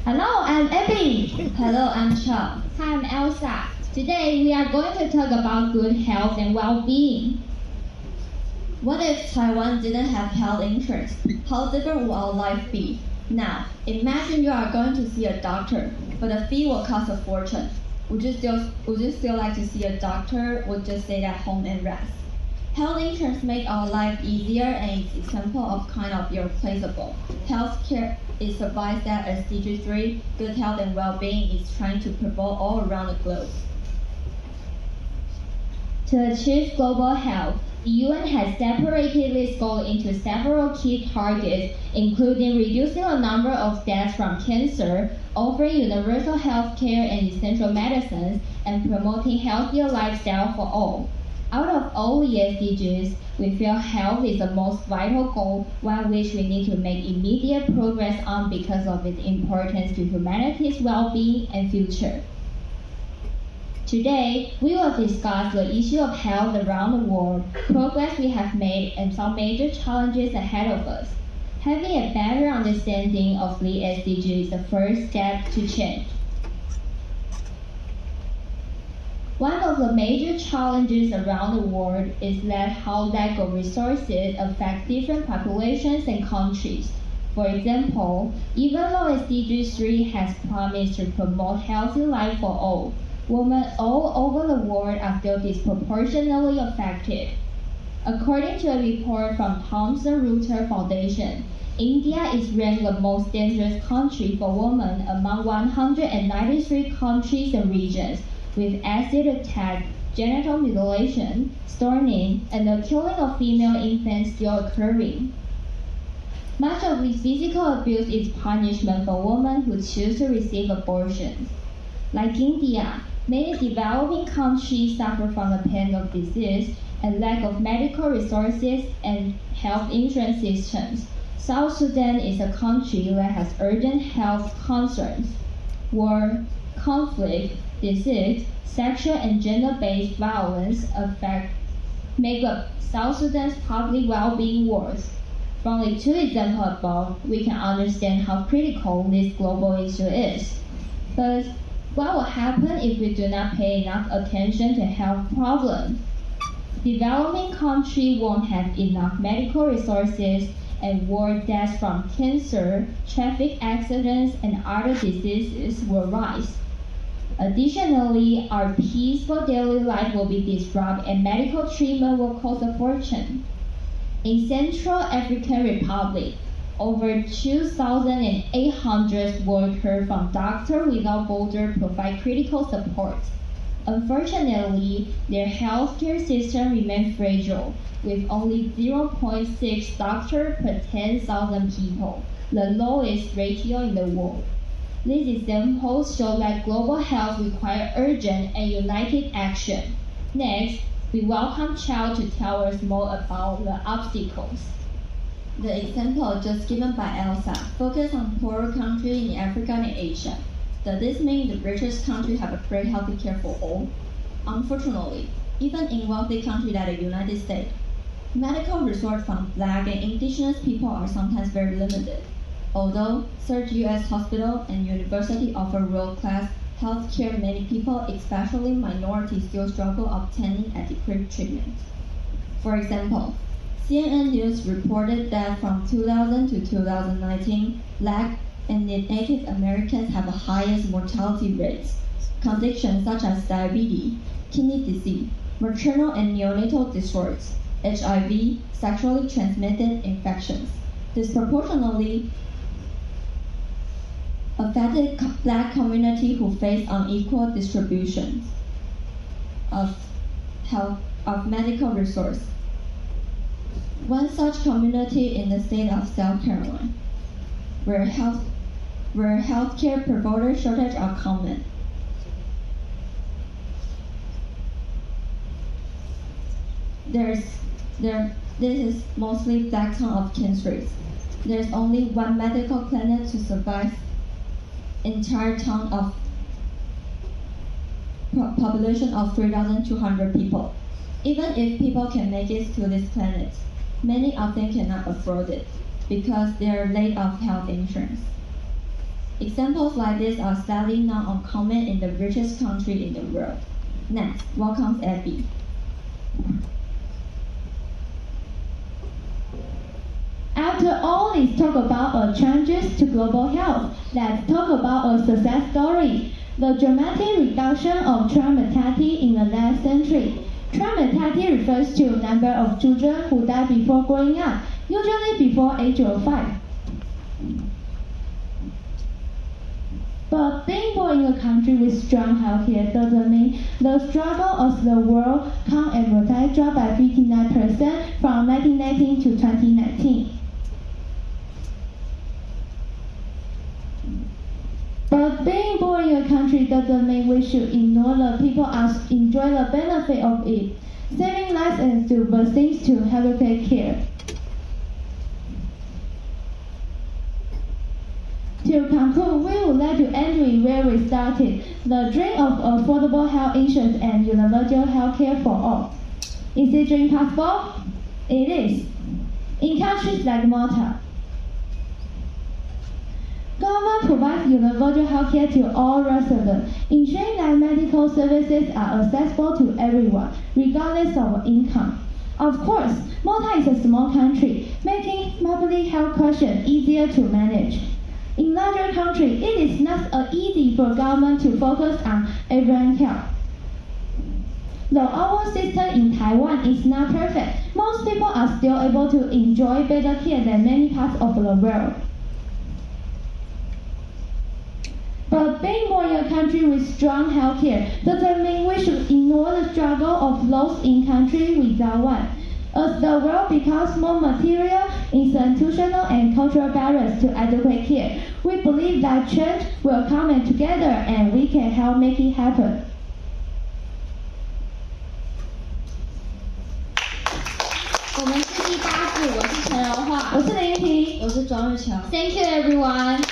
Hello, I'm Abby. Hello, I'm Chao. Hi, I'm Elsa. Today we are going to talk about good health and well-being. What if Taiwan didn't have health insurance? How different would our life be? Now, imagine you are going to see a doctor, but the fee will cost a fortune. Would you still like to see a doctor or just stay at home and rest? Health insurance makes our life easier and is an example of kind of irreplaceable. Healthcare is survives that SDG 3, good health and well-being, is trying to promote all around the globe. To achieve global health, the UN has separated this goal into several key targets, including reducing the number of deaths from cancer, offering universal health care and essential medicines, and promoting healthier lifestyle for all. Out of all the SDGs, we feel health is the most vital goal, one which we need to make immediate progress on because of its importance to humanity's well-being and future. Today, we will discuss the issue of health around the world, progress we have made, and some major challenges ahead of us. Having a better understanding of the SDG is the first step to change. One of the major challenges around the world is that how lack of resources affect different populations and countries. For example, even though SDG 3 has promised to promote healthy life for all, women all over the world are still disproportionately affected. According to a report from Thomson Reuters Foundation, India is ranked the most dangerous country for women among 193 countries and regions, with acid attack, genital mutilation, stoning, and the killing of female infants still occurring. Much of this physical abuse is punishment for women who choose to receive abortion. Like India, many developing countries suffer from the pain of disease and lack of medical resources and health insurance systems. South Sudan is a country that has urgent health concerns. War, conflict, disease, sexual and gender-based violence make up South Sudan's public well-being worse. From the two examples above, we can understand how critical this global issue is. But what will happen if we do not pay enough attention to health problems? Developing countries won't have enough medical resources, and war deaths from cancer, traffic accidents, and other diseases will rise. Additionally, our peaceful daily life will be disrupted and medical treatment will cost a fortune. In Central African Republic, over 2,800 workers from Doctors Without Borders provide critical support. Unfortunately, their healthcare system remains fragile, with only 0.6 doctors per 10,000 people, the lowest ratio in the world. These examples show that global health requires urgent and united action. Next, we welcome Chao to tell us more about the obstacles. The example just given by Elsa focused on poorer countries in Africa and Asia. Does this mean the richest countries have a free health care for all? Unfortunately, even in wealthy countries like the United States, medical resources from Black and Indigenous people are sometimes very limited. Although certain U.S. hospitals and universities offer world-class health care, many people, especially minorities, still struggle obtaining adequate treatment. For example, CNN News reported that from 2000 to 2019, Black and Native Americans have the highest mortality rates. Conditions such as diabetes, kidney disease, maternal and neonatal disorders, HIV, sexually transmitted infections, disproportionately affected Black community who face unequal distributions of medical resources. One such community in the state of South Carolina, where healthcare provider shortages are common. This is mostly Black town of Kansas. There's only one medical clinic to survive entire town of population of 3,200 people. Even if people can make it to these clinics, many of them cannot afford it because they are laid off health insurance. Examples like this are sadly not uncommon in the richest country in the world. Next, welcome Abby. After all this talk about changes to global health, let's talk about a success story. The dramatic reduction of child mortality in the last century. Child mortality refers to the number of children who die before growing up, usually before age of 5. But being born in a country with strong healthcare doesn't mean the struggle of the world count and mortality dropped by 59% from 1919 to 2019. But being born in a country doesn't mean we should ignore the people as enjoy the benefit of it, saving lives and through vaccines to healthcare care. To conclude, we would like to end with where we started, the dream of affordable health insurance and universal health care for all. Is this dream possible? It is. In countries like Malta, government provides universal health care to all residents, ensuring that medical services are accessible to everyone, regardless of income. Of course, Malta is a small country, making public health questions easier to manage. In larger countries, it is not easy for government to focus on everyone's health. Though our system in Taiwan is not perfect, most people are still able to enjoy better care than many parts of the world. But being born in a country with strong healthcare doesn't mean we should ignore the struggle of those in countries without one. As the world becomes more material, institutional, and cultural barriers to adequate care, we believe that change will come together and we can help make it happen. 我们是第8组，我是陈柔桦，我是林婷，我是庄日乔。Thank you everyone.